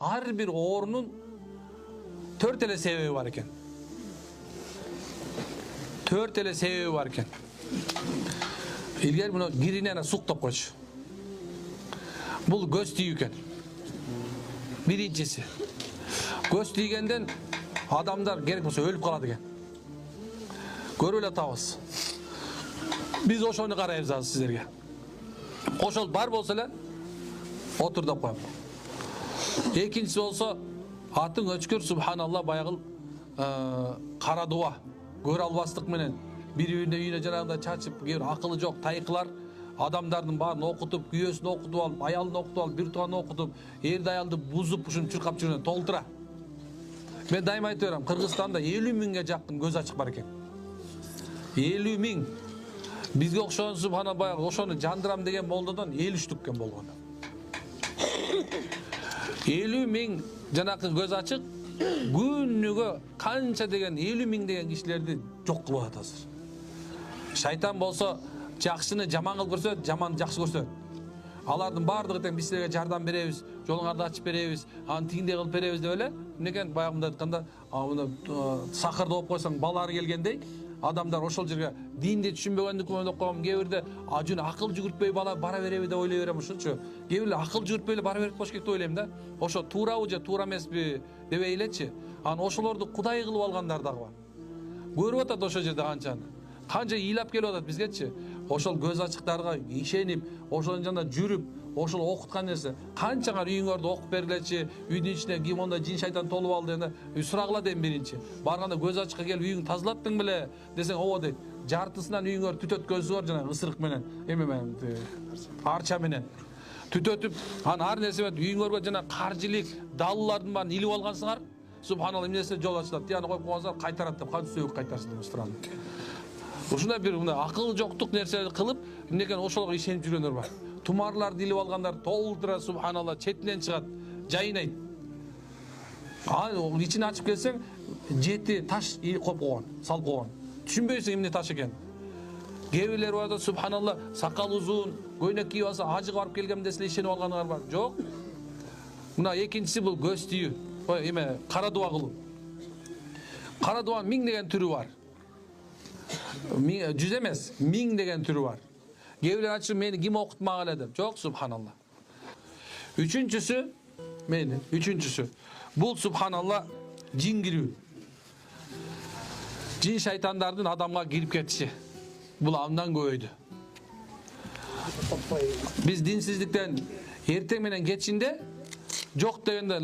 har bir oorunun 4 ele sebebi var eken. 4 ele sebebi var eken. İlgari bunu girine suktap koç. Bul göz tiyü eken. Birincisi. Göz tiygenden adamlar gerek olsa ölüp kaladı eken. Görüyle tavız. Biz oşonu karayız az sizlerge. Oşol bar bolsalar otur da koyalım. Ekinçisi olsa atın öçkür subhanallah bayağıl kara dua. Gör albastık menen bir-birine үйüne janagындай çaçıp gör akıllı jok tayıklar adamdardын baарын okutup, küyösүn okutup alıp, ayalын okutup alıp, bir tuğanı okutup, erdi ayaldı buzup uşun çırkap жүргөн толтура. Ben daima aytıp берем, Kırgızstanda 50 mingге жакын göz açık бар экен. 50 ming. Bizge okşoğun subhanallah bayağı oşonu jandıram degen boldodan 53 tükken bolğon. 50 ming janakı göz açık günüge kança degen 50 ming degen kişilerdi jok kılıp atasır. Şaytan bolsa jakşını jaman kılıp көрсөт, jamanды jakşı көрсөт. Alardын бардыгы тең биз силерге жардам беребиз, жолуңарды ачып беребиз, аны тигиндей кылып беребиз деп эле. Эмнекен баягында айтканда, мына сахарда оп койсоң балары келгендей, adamlar ошол жерге динди түшүнбөгөндүктөн деп коем, кээ бирде ажын акыл жүгүртпөй бала бара береби деп ойлой берем ушунчу. Кээ бирде акыл жүгүртпөй эле бара берет болуш керек деп ойлойм да. Ошо туурабы же туура эмеспи деп эйлечи. Анан ошолорду кудай кылып алгандар дагы бар. Көрүп атат ошол жерде канчаны. Канча ыйлап келип атат бизгечи. Ошол көз ачыктарга ишенип, ошонун жанында жүрүп, ошол окуткан нерсе. Канчаңар үйүңөрдө окуп бергилечи, үйдүн ичине ким онда жин шайтан толуп алды дегенде, сурагыла дейм биринчи. Барганда көз ачыкка келип үйүңдү тазалаттың беле десең, ооба дейт. Жартысынан үйүңөр түтөткөнсү бар жана ысырык менен, эме менен, арча менен. Түтөтүп, анан ар нерсе менен үйүңөргө жана каржылык даллардын баарын илип алгансыңар. Субханалла эмнесе жол ачылат. Тияны коюп койгонсуңар, кайтарат деп, кантип сөөгүп кайтарсын деп сураны. Ушундай бир акыл жоктук нерселерди кылып, эмнекен ошолго ишенип жүргөндөр бар. Тумарларды илип алгандар толтура субханалла четинен чыгат, жайнайт. Ал ичин ачып келсең, 7 таш коюп койгон, салып койгон. Түшүнбөйсүң эмне таш экен. Кээ бирлер бар да субханалла сакал узун, көйнөк кийип алса ажыга барып келгем десе ишенип алгандар бар. Жок. Мына экинчиси бул көз түйүү. Эме кара дуа кылуу. Кара дуанын 1000 деген түрү бар. 100 эмес, 1000 деген түрү бар. Кээ бирлер айтышып мени ким окутмаган эле деп. Жок, субханалла. Үчүнчүсү. Бул субханалла жин кирүү. Жин шайтандардын адамга кирип кетиши. Бул андан көбөйдү. Биз динсиздиктен эртең менен кечинде жок дегенде